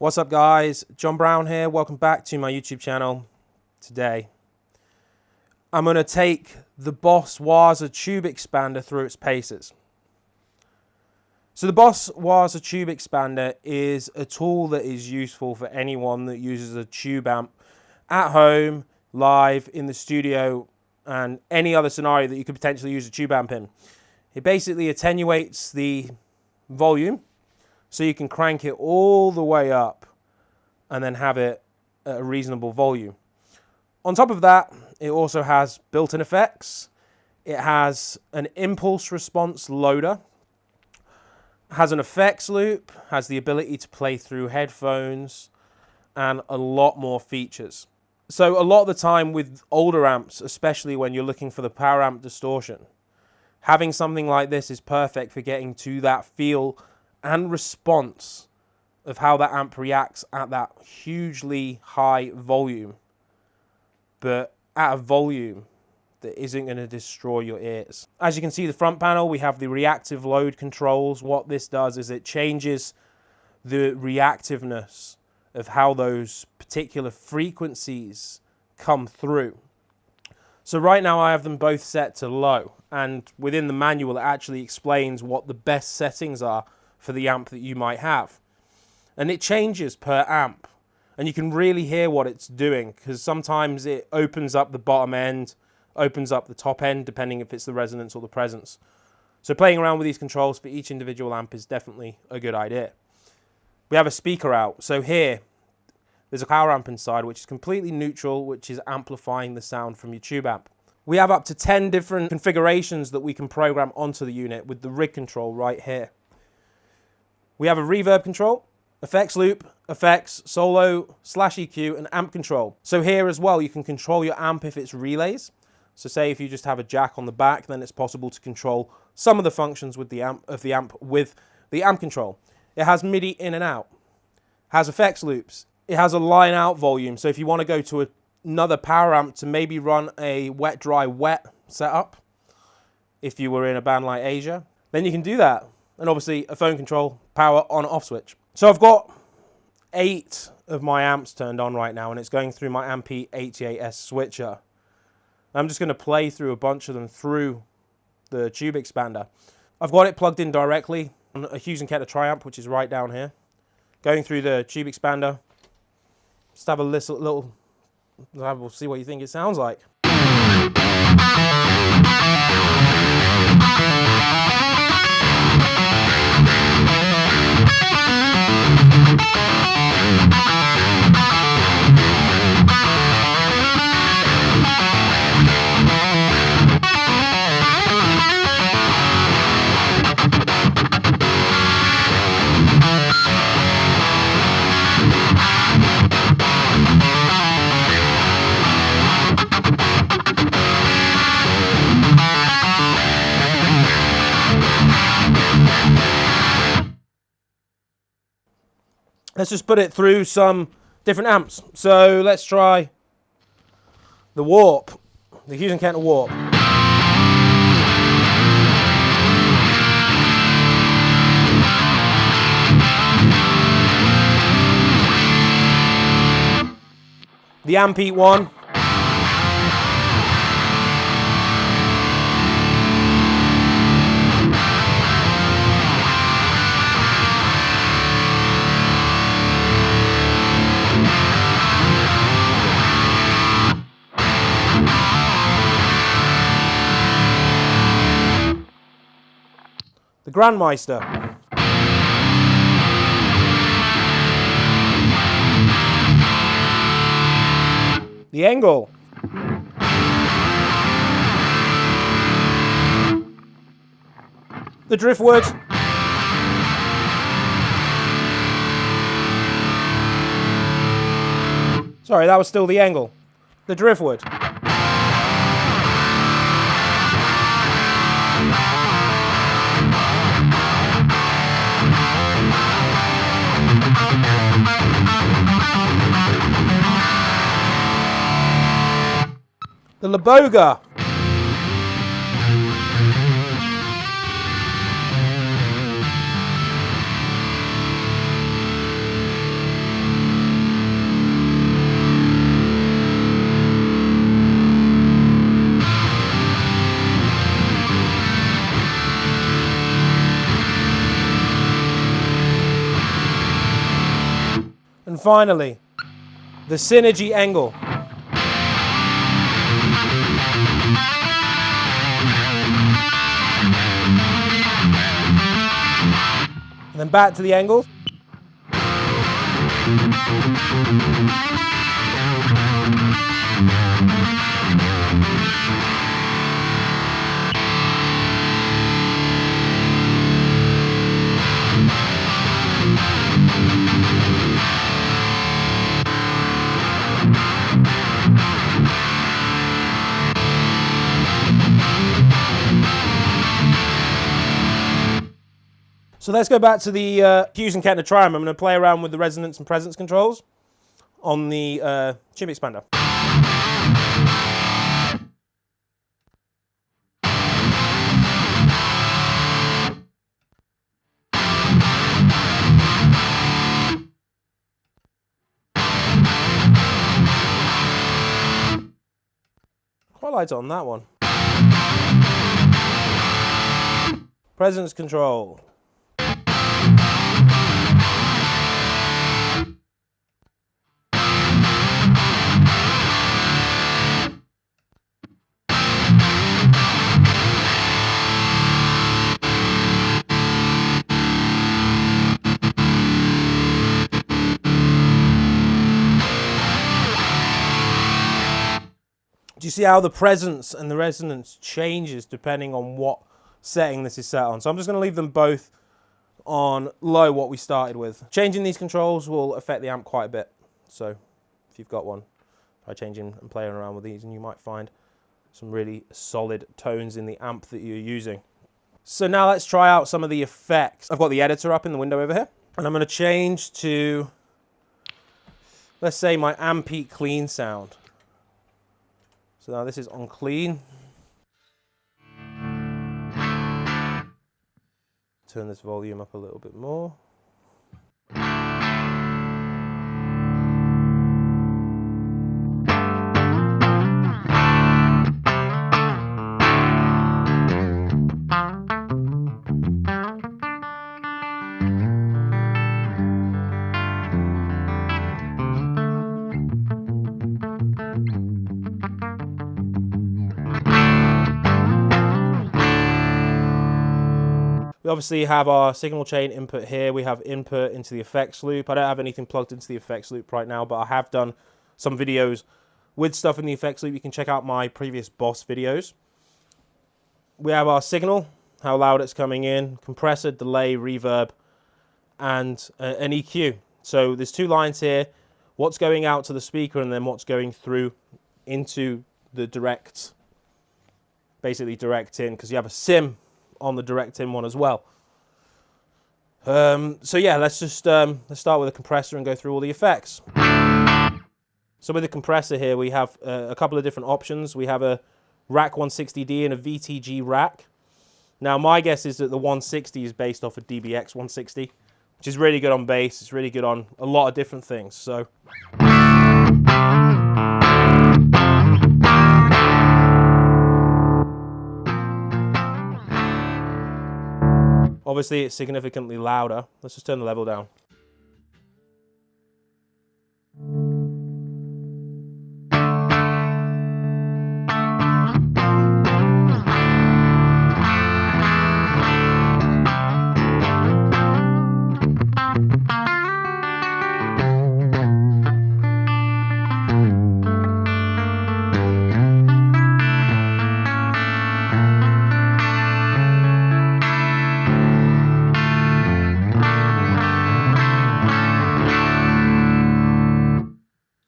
What's up guys, John Browne here, welcome back to my YouTube channel. Today I'm going to take the Boss Waza Tube Expander through its paces. So the Boss Waza Tube Expander is a tool that is useful for anyone that uses a tube amp at home, live, in the studio, and any other scenario that you could potentially use a tube amp in. It basically attenuates the volume so you can crank it all the way up and then have it at a reasonable volume. On top of that, it also has built-in effects. It has an impulse response loader, has an effects loop, has the ability to play through headphones, and a lot more features. So a lot of the time with older amps, especially when you're looking for the power amp distortion, having something like this is perfect for getting to that feel and response of how that amp reacts at that hugely high volume, but at a volume that isn't going to destroy your ears. As you can see, the front panel, we have the reactive load controls. What this does is it changes the reactiveness of how those particular frequencies come through. So right now I have them both set to low, and within the manual it actually explains what the best settings are for the amp that you might have. And it changes per amp, and you can really hear what it's doing, because sometimes it opens up the bottom end, opens up the top end, depending if it's the resonance or the presence. So playing around with these controls for each individual amp is definitely a good idea. We have a speaker out. So here, there's a power amp inside, which is completely neutral, which is amplifying the sound from your tube amp. We have up to 10 different configurations that we can program onto the unit with the rig control right here. We have a reverb control, effects loop, effects, solo, /EQ, and amp control. So here as well, you can control your amp if it's relays. So say if you just have a jack on the back, then it's possible to control some of the functions with the amp with the amp control. It has MIDI in and out, has effects loops. It has a line out volume. So if you want to go to another power amp to maybe run a wet, dry, wet setup, if you were in a band like Asia, then you can do that. And obviously a phone control, power on off switch. So I've got 8 of my amps turned on right now, and it's going through my Ampy 88S switcher. I'm just going to play through a bunch of them through the Tube Expander. I've got it plugged in directly on a Hughes & Kettler Triamp, which is right down here. Going through the Tube Expander. Just have a little, we'll see what you think it sounds like. Let's just put it through some different amps. So let's try the Warp, the Hughes & Kettler Warp. The Ampy one. The Grandmeister. The Engel. The Driftwood. Sorry, that was still the Engel. The Driftwood. The Laboga. finally, the Synergy Angle. And then back to the angle. So let's go back to the Fusion Ketner Triumph. I'm going to play around with the resonance and presence controls on the Tube Expander. Quite liked it on that one. Presence control. Do you see how the presence and the resonance changes depending on what setting this is set on? So I'm just going to leave them both on low, what we started with. Changing these controls will affect the amp quite a bit. So if you've got one, try changing and playing around with these and you might find some really solid tones in the amp that you're using. So now let's try out some of the effects. I've got the editor up in the window over here and I'm going to change to, let's say, my amp peak clean sound. So now this is on clean. Turn this volume up a little bit more. We obviously have our signal chain input here. We have input into the effects loop. I don't have anything plugged into the effects loop right now, but I have done some videos with stuff in the effects loop. You can check out my previous Boss videos. We have our signal, how loud it's coming in, compressor, delay, reverb, and an EQ. So there's two lines here, what's going out to the speaker and then what's going through into the direct, basically direct in, because you have a sim on the direct in one as well. So yeah, let's start with a compressor and go through all the effects. So with the compressor here, we have a couple of different options. We have a rack 160D and a VTG rack. Now my guess is that the 160 is based off a DBX 160, which is really good on bass. It's really good on a lot of different things. So obviously it's significantly louder. Let's just turn the level down.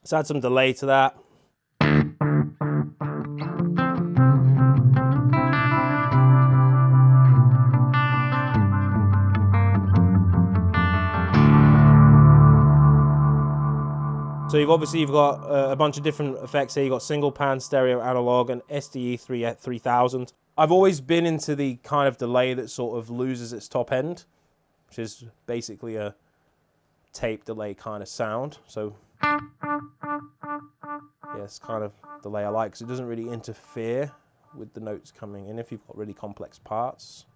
Let's add some delay to that. So you've got a bunch of different effects here. You've got single pan, stereo, analog, and SDE 3000. I've always been into the kind of delay that sort of loses its top end, which is basically a tape delay kind of sound. So yeah, it's kind of delay I like because it doesn't really interfere with the notes coming in if you've got really complex parts.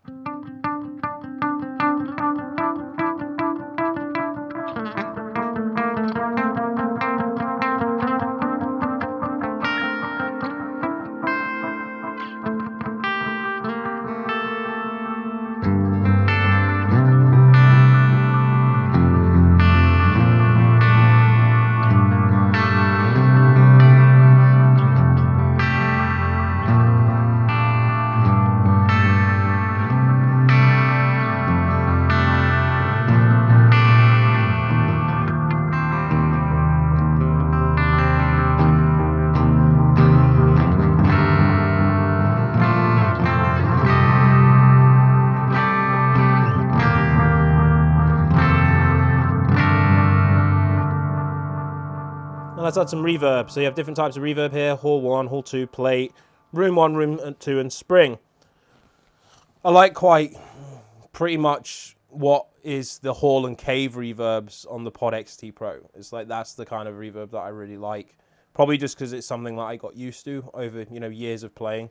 let's add some reverb. So you have different types of reverb here: Hall 1, Hall 2, plate, Room 1, Room 2, and spring. I like quite pretty much what is the Hall and Cave reverbs on the Pod XT Pro. It's like that's the kind of reverb that I really like. Probably just because it's something that I got used to over, you know, years of playing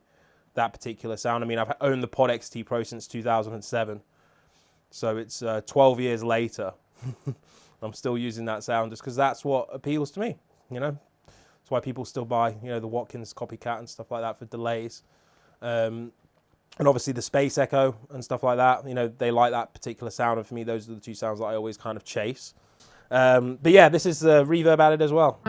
that particular sound. I mean, I've owned the Pod XT Pro since 2007, so it's 12 years later. I'm still using that sound just because that's what appeals to me, you know. That's why people still buy, you know, the Watkins Copycat and stuff like that for delays. And obviously the Space Echo and stuff like that, you know, they like that particular sound. And for me, those are the two sounds that I always kind of chase. But yeah, this is the reverb added as well.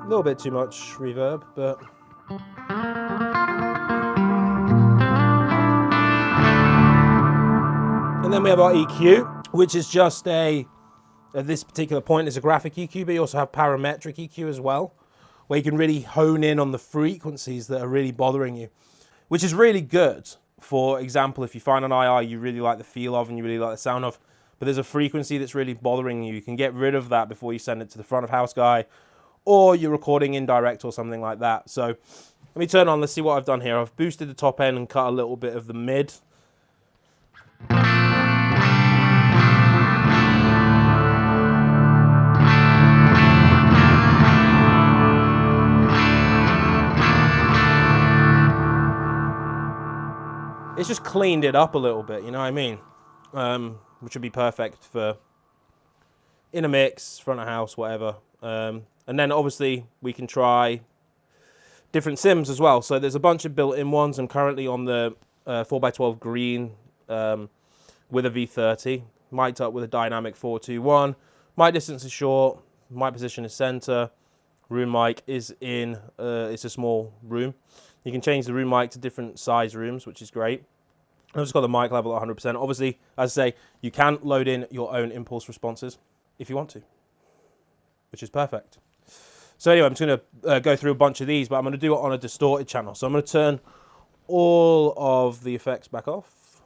A little bit too much reverb, but and then we have our EQ, which is just at this particular point is a graphic EQ, but you also have parametric EQ as well, where you can really hone in on the frequencies that are really bothering you, which is really good. For example, if you find an II you really like the feel of and you really like the sound of, but there's a frequency that's really bothering you, you can get rid of that before you send it to the front of house guy, or you're recording in direct or something like that. So let me turn on, let's see what I've done here. I've boosted the top end and cut a little bit of the mid. It's just cleaned it up a little bit, you know what I mean? Which would be perfect for in a mix, front of house, whatever. And then obviously we can try different sims as well. So there's a bunch of built-in ones. I'm currently on the 4x12 green with a V30, mic'd up with a dynamic 421. Mic distance is short, mic position is center. Room mic is in, it's a small room. You can change the room mic to different size rooms, which is great. I've just got the mic level at 100%. Obviously, as I say, you can load in your own impulse responses if you want to, which is perfect. So anyway, I'm just going to go through a bunch of these, but I'm going to do it on a distorted channel. So I'm going to turn all of the effects back off.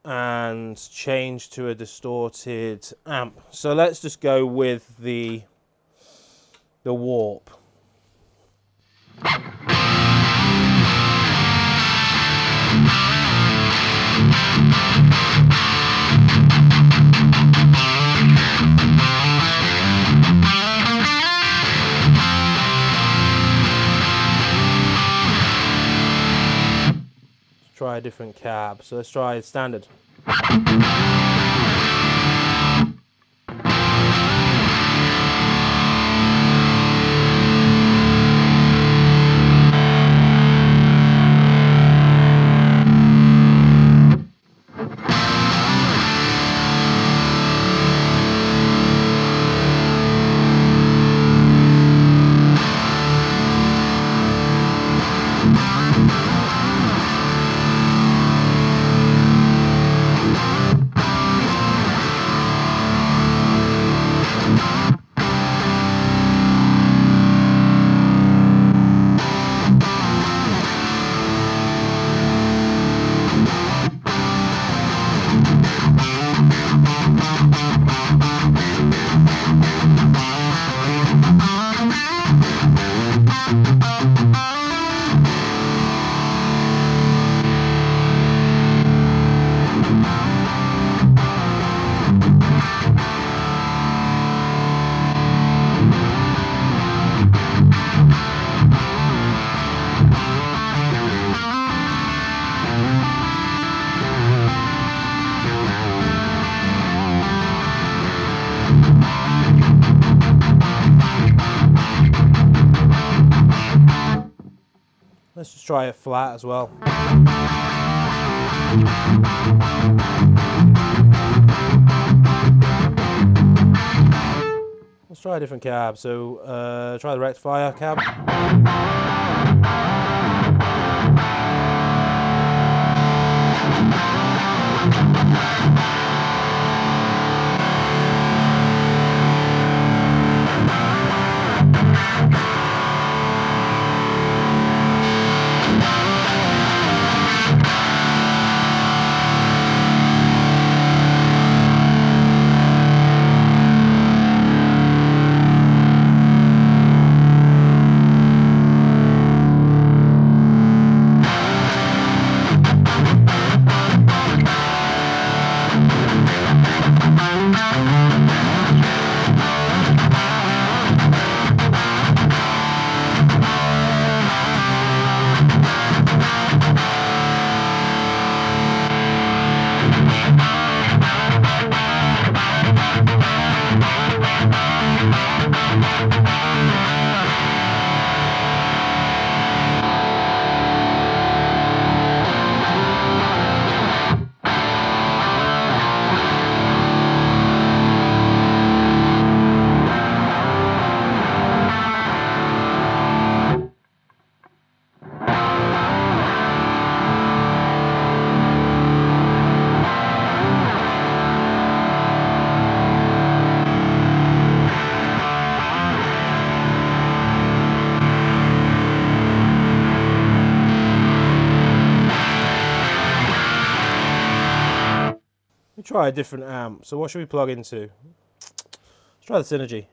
And change to a distorted amp. So let's just go with the warp. Try a different cab. So let's try standard. try it flat as well. Let's try a different cab. So try the rectifier cab. Try a different amp. So what should we plug into? Let's try the Synergy.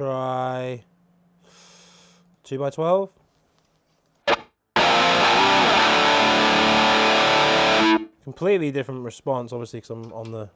try 2x12. Completely different response, obviously, because I'm on the...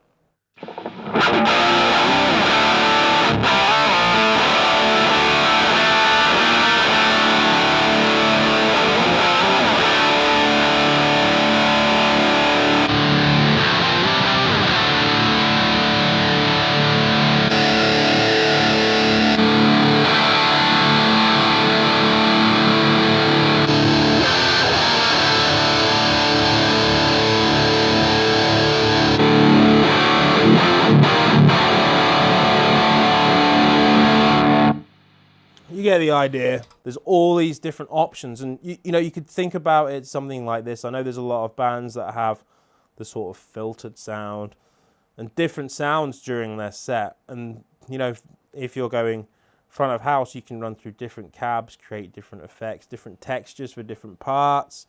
You get the idea. There's all these different options, and you know, you could think about it something like this. I know there's a lot of bands that have the sort of filtered sound and different sounds during their set, and you know, if you're going front of house, you can run through different cabs, create different effects, different textures for different parts.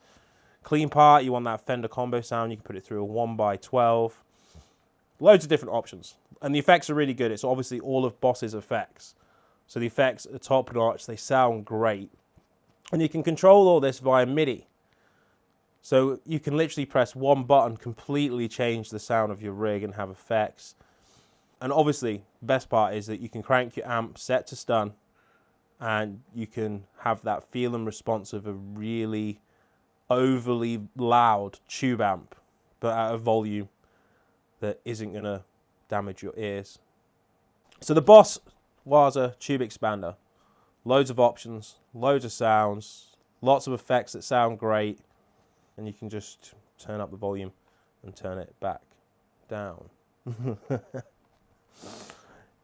Clean part, you want that Fender combo sound, you can put it through a 1x12. Loads of different options, and the effects are really good. It's obviously all of Boss's effects. So the effects are top notch, they sound great. And you can control all this via MIDI. So you can literally press one button, completely change the sound of your rig and have effects. And obviously, the best part is that you can crank your amp set to stun, and you can have that feel and response of a really overly loud tube amp, but at a volume that isn't gonna damage your ears. So the Boss Waza Tube Expander, loads of options, loads of sounds, lots of effects that sound great, and you can just turn up the volume and turn it back down.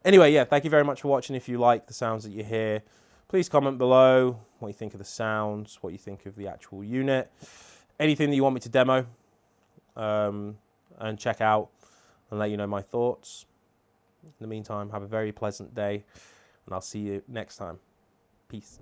Anyway, yeah, thank you very much for watching. If you like the sounds that you hear, please comment below what you think of the sounds, what you think of the actual unit, anything that you want me to demo and check out and let you know my thoughts. In the meantime, have a very pleasant day, and I'll see you next time. Peace.